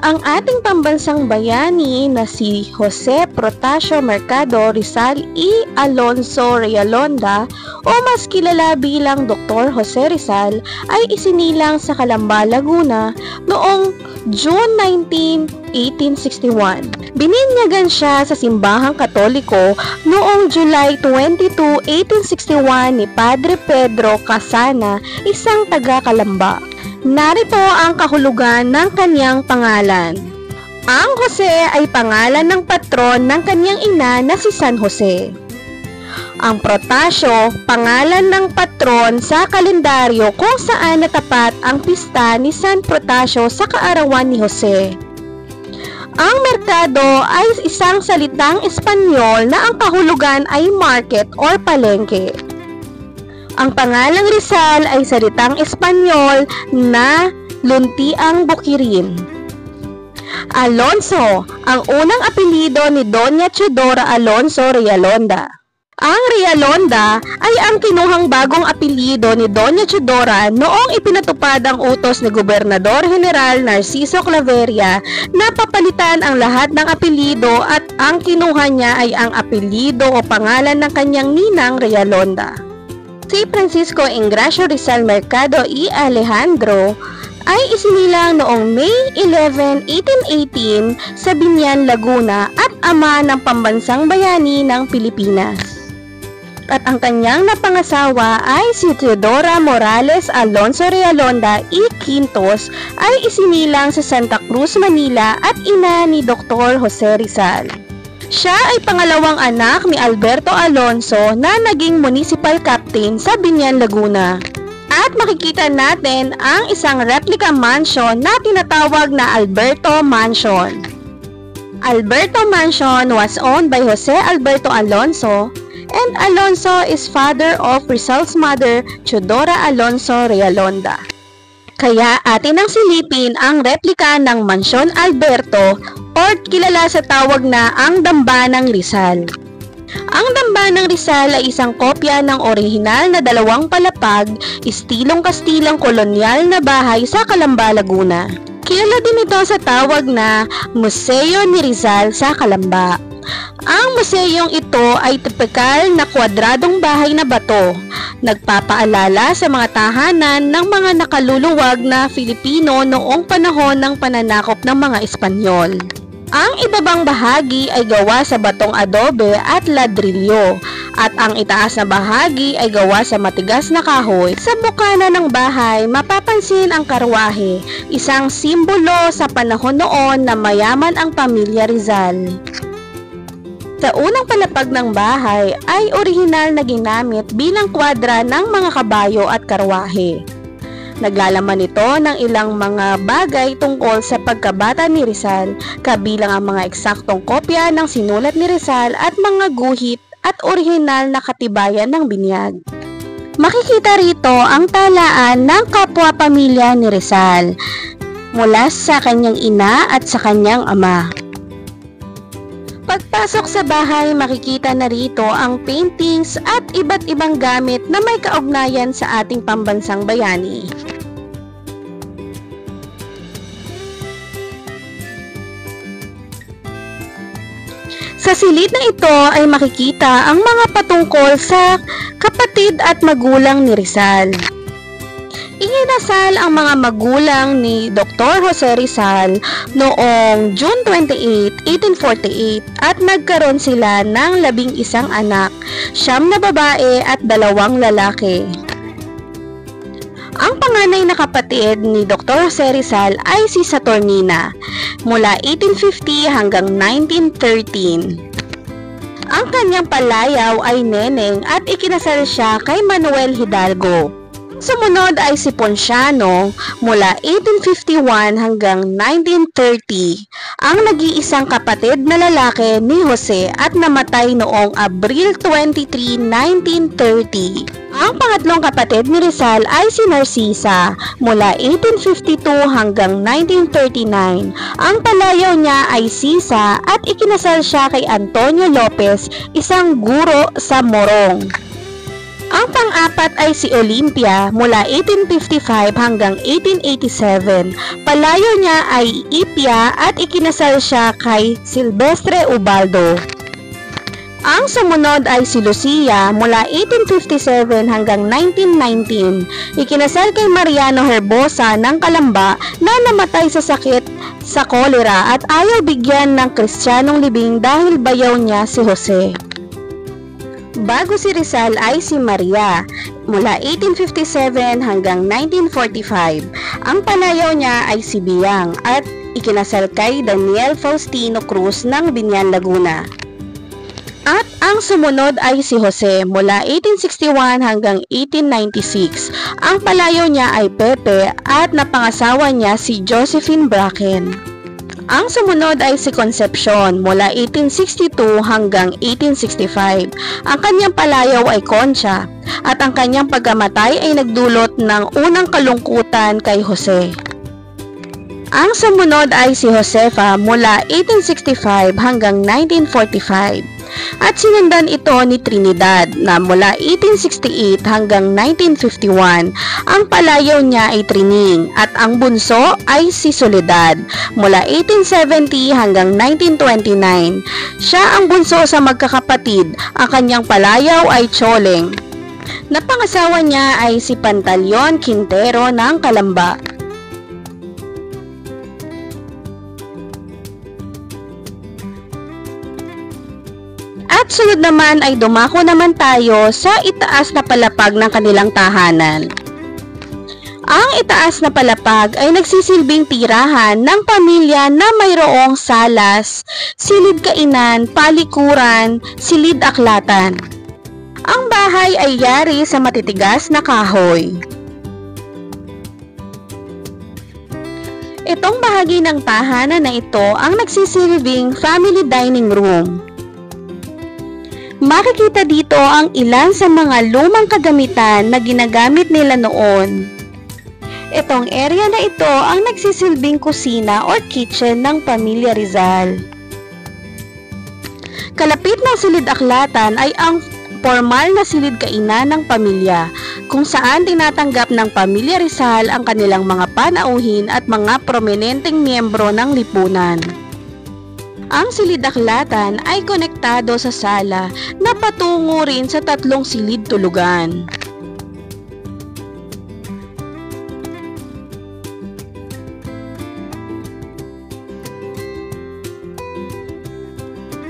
Ang ating pambansang bayani na si Jose Protasio Mercado Rizal y Alonso Realonda o mas kilala bilang Dr. Jose Rizal ay isinilang sa Calamba, Laguna noong June 19, 1861. Bininyagan siya sa simbahang Katoliko noong July 22, 1861 ni Padre Pedro Casana, isang taga-Calamba. Narito ang kahulugan ng kanyang pangalan. Ang Jose ay pangalan ng patron ng kanyang ina na si San Jose. Ang Protasio, pangalan ng patron sa kalendaryo kung saan natapat ang pista ni San Protasio sa kaarawan ni Jose. Ang merkado ay isang salitang Espanyol na ang kahulugan ay market or palengke. Ang pangalang Rizal ay salitang Espanyol na luntiang bukirin. Alonso, ang unang apelyido ni Doña Teodora Alonso Realonda. Ang Realonda ay ang kinuhang bagong apelyido ni Doña Teodora noong ipinatupad ang utos ni Gobernador General Narciso Claveria na papalitan ang lahat ng apelyido at ang kinuha niya ay ang apelyido o pangalan ng kanyang ninang Realonda. Si Francisco Ingracio Rizal Mercado y Alejandro ay isinilang noong May 11, 1818 sa Biñan, Laguna at ama ng pambansang bayani ng Pilipinas. At ang kanyang napangasawa ay si Teodora Morales Alonso Realonda y Quintos ay isinilang sa Santa Cruz, Manila at ina ni Dr. Jose Rizal. Siya ay pangalawang anak ni Alberto Alonso na naging municipal captain sa Biñan, Laguna. At makikita natin ang isang replica mansion na tinatawag na Alberto Mansion. Alberto Mansion was owned by Jose Alberto Alonso, and Alonso is father of Rizal's mother, Teodora Alonso Realonda. Kaya atin ang silipin ang replika ng Mansyon Alberto or kilala sa tawag na ang Dambanang Rizal. Ang Dambanang Rizal ay isang kopya ng orihinal na dalawang palapag, istilong Kastilang kolonyal na bahay sa Calamba, Laguna. Kilala din ito sa tawag na Museo ni Rizal sa Calamba. Ang museyong ito ay tipikal na kwadradong bahay na bato, nagpapaalala sa mga tahanan ng mga nakaluluwag na Filipino noong panahon ng pananakop ng mga Espanyol. Ang ibabang bahagi ay gawa sa batong adobe at ladrilyo, at ang itaas na bahagi ay gawa sa matigas na kahoy. Sa bukana ng bahay, mapapansin ang karwahe, isang simbolo sa panahon noon na mayaman ang pamilya Rizal. Sa unang palapag ng bahay ay orihinal na ginamit bilang kwadra ng mga kabayo at karwahe. Naglalaman ito ng ilang mga bagay tungkol sa pagkabata ni Rizal, kabilang ang mga eksaktong kopya ng sinulat ni Rizal at mga guhit at orihinal na katibayan ng binyag. Makikita rito ang talaan ng kapwa-pamilya ni Rizal mula sa kanyang ina at sa kanyang ama. Pagpasok sa bahay, makikita na rito ang paintings at iba't ibang gamit na may kaugnayan sa ating pambansang bayani. Sa silid na ito ay makikita ang mga patungkol sa kapatid at magulang ni Rizal. Ikinasal ang mga magulang ni Dr. Jose Rizal noong June 28, 1848 at nagkaroon sila ng 11 anak, 9 na babae at 2 lalaki. Ang panganay na kapatid ni Dr. Jose Rizal ay si Saturnina mula 1850 hanggang 1913. Ang kanyang palayaw ay Neneng at ikinasal siya kay Manuel Hidalgo. Sumunod ay si Ponciano mula 1851 hanggang 1930, ang nag-iisang kapatid na lalaki ni Jose at namatay noong Abril 23, 1930. Ang pangatlong kapatid ni Rizal ay si Narcisa mula 1852 hanggang 1939. Ang palayaw niya ay Sisa at ikinasal siya kay Antonio Lopez, isang guro sa Morong. Ang pang-apat ay si Olympia mula 1855 hanggang 1887. Palayo niya ay Ipia at ikinasal siya kay Silvestre Ubaldo. Ang sumunod ay si Lucia mula 1857 hanggang 1919. Ikinasal kay Mariano Herbosa ng Calamba na namatay sa sakit sa kolera at ayaw bigyan ng Kristiyanong libing dahil bayaw niya si Jose. Bago si Rizal ay si Maria mula 1857 hanggang 1945. Ang palayaw niya ay si Biang at ikinasal kay Daniel Faustino Cruz ng Binyan, Laguna. At ang sumunod ay si Jose mula 1861 hanggang 1896. Ang palayaw niya ay Pepe at napangasawa niya si Josephine Bracken. Ang sumunod ay si Concepcion mula 1862 hanggang 1865. Ang kanyang palayaw ay Concha at ang kanyang pagkamatay ay nagdulot ng unang kalungkutan kay Jose. Ang sumunod ay si Josefa mula 1865 hanggang 1945. At sinundan ito ni Trinidad na mula 1868 hanggang 1951. Ang palayaw niya ay Trining at ang bunso ay si Soledad mula 1870 hanggang 1929. Siya ang bunso sa magkakapatid. Ang kanyang palayaw ay Choleng. Napangasawa niya ay si Pantaleon Quintero ng Calamba. At sunod naman ay dumako naman tayo sa itaas na palapag ng kanilang tahanan. Ang itaas na palapag ay nagsisilbing tirahan ng pamilya na mayroong salas, silid kainan, palikuran, silid aklatan. Ang bahay ay yari sa matitigas na kahoy. Itong bahagi ng tahanan na ito ang nagsisilbing family dining room. Makikita dito ang ilan sa mga lumang kagamitan na ginagamit nila noon. Itong area na ito ang nagsisilbing kusina or kitchen ng pamilya Rizal. Kalapit ng silid aklatan ay ang formal na silid kainan ng pamilya, kung saan tinatanggap ng pamilya Rizal ang kanilang mga panauhin at mga prominenteng miyembro ng lipunan. Ang silid aklatan ay konektado sa sala na patungo rin sa tatlong silid tulugan.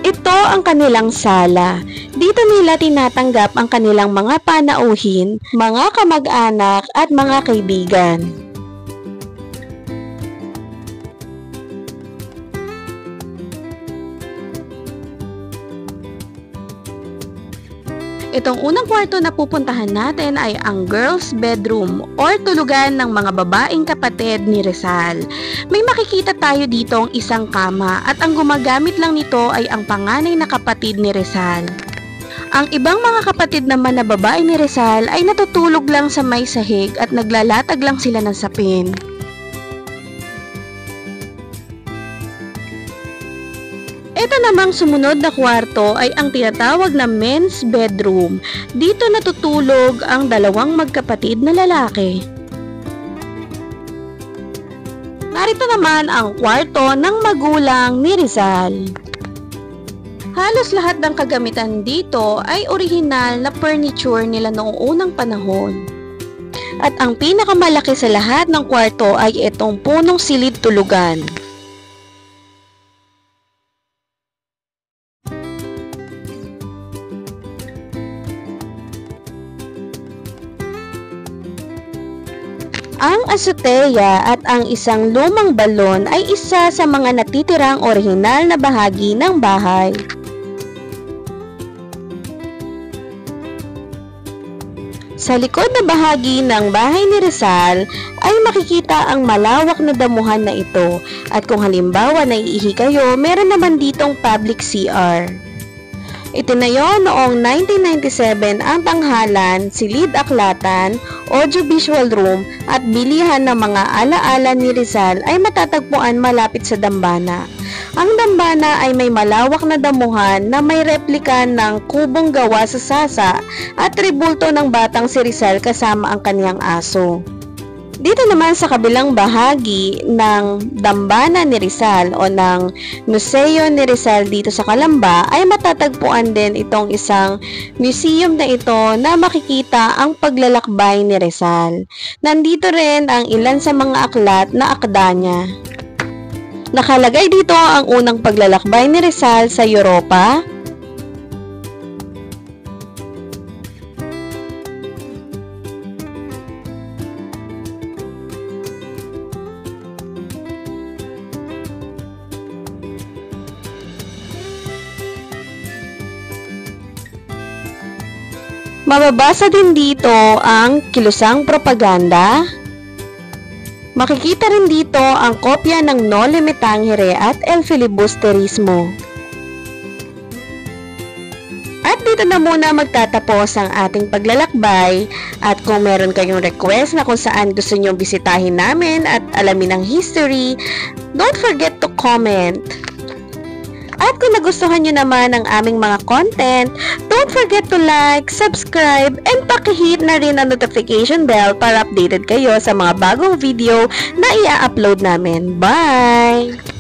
Ito ang kanilang sala. Dito nila tinatanggap ang kanilang mga panauhin, mga kamag-anak at mga kaibigan. Itong unang kwarto na pupuntahan natin ay ang girls' bedroom or tulugan ng mga babaeng kapatid ni Rizal. May makikita tayo dito ang isang kama at ang gumagamit lang nito ay ang panganay na kapatid ni Rizal. Ang ibang mga kapatid naman na babae ni Rizal ay natutulog lang sa may sahig at naglalatag lang sila ng sapin. Ito namang sumunod na kwarto ay ang tinatawag na men's bedroom. Dito natutulog ang dalawang magkapatid na lalaki. Narito naman ang kwarto ng magulang ni Rizal. Halos lahat ng kagamitan dito ay orihinal na furniture nila noong unang panahon. At ang pinakamalaki sa lahat ng kwarto ay itong punong silid tulugan. Ang azotea at ang isang lumang balon ay isa sa mga natitirang orihinal na bahagi ng bahay. Sa likod na bahagi ng bahay ni Rizal ay makikita ang malawak na damuhan na ito at kung halimbawa naiihi kayo, meron naman ditong public CR. Itinayo noong 1997 ang tanghalan, silid aklatan, audiovisual room at bilihan ng mga alaala ni Rizal ay matatagpuan malapit sa dambana. Ang dambana ay may malawak na damuhan na may replika ng kubong gawa sa sasa at tribulto ng batang si Rizal kasama ang kaniyang aso. Dito naman sa kabilang bahagi ng dambana ni Rizal o ng Museo ni Rizal dito sa Calamba ay matatagpuan din itong isang museum na ito na makikita ang paglalakbay ni Rizal. Nandito rin ang ilan sa mga aklat na akda niya. Nakalagay dito ang unang paglalakbay ni Rizal sa Europa, mababasa din dito ang kilusang propaganda. Makikita rin dito ang kopya ng Noli Me Tangere at El Filibusterismo. At dito na muna magtatapos ang ating paglalakbay, at kung meron kayong request na kung saan gusto nyo bisitahin namin at alamin ang history, don't forget to comment. At kung nagustuhan nyo naman ang aming mga content, don't forget to like, subscribe, and pakihit na rin ang notification bell para updated kayo sa mga bagong video na i-upload namin. Bye!